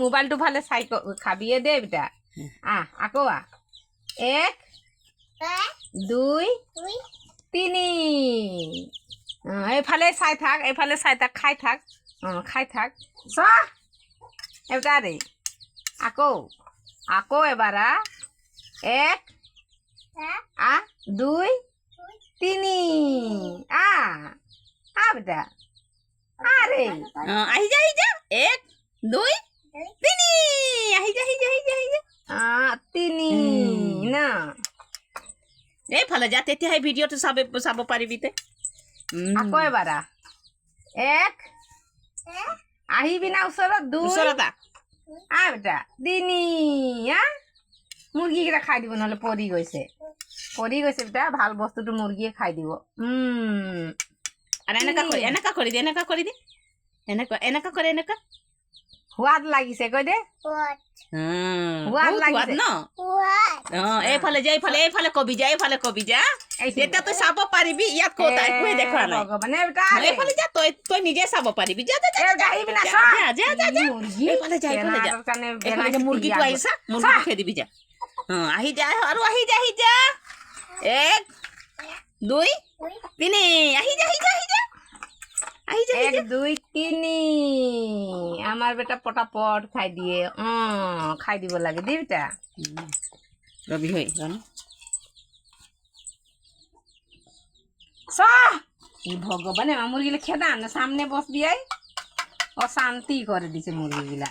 মোবাইলটো ফালে চাই খাবিয়ে দে বেটা আকৌ 1 2 3 এইফালে চাই থাক খাই থাক চ এটা দে আকৌ এবাৰ 1 2 3 বেটা আরে আহি যা 1 2 3 আহি যা 3 না এইফালে যা তেতিয়াহে ভিডিঅ'টো চাব পাৰিবি তে আকৌ এবাৰ 1 আহিবি না ওচৰত 2 বেটা 3 মুৰ্গীকেইটা খাই দিব নহ'লে পৰি গৈছে বেটা ভাল বস্তুটো মুৰ্গীয়ে খাই দিব আৰু এনেকা কৰি দে এনেকা সোৱাদ লাগিছে কৈ দে সোৱাদ লাগিছে ন এইফালে কবি যা এতিয়া তই চাব পাৰিবি ইয়াত ক'ত একোৱে দেখুৱা নাই ভগৱানে বেটা এইফালে যা তই নিজে চাব পাৰিবি যা মুৰ্গীটো আহিছা মুৰ্গীটো খেদিবি যা আহি যা 1 2 3 আহি যা 1 2 3 আমার বেটা পটাপট খাই দিয়ে খাই দিব লাগে দি বেটা রবি হই ভগবান মুরগিলা খেদাম না সামনে বসবি অশান্তি করে দিছে মুরগিগুলা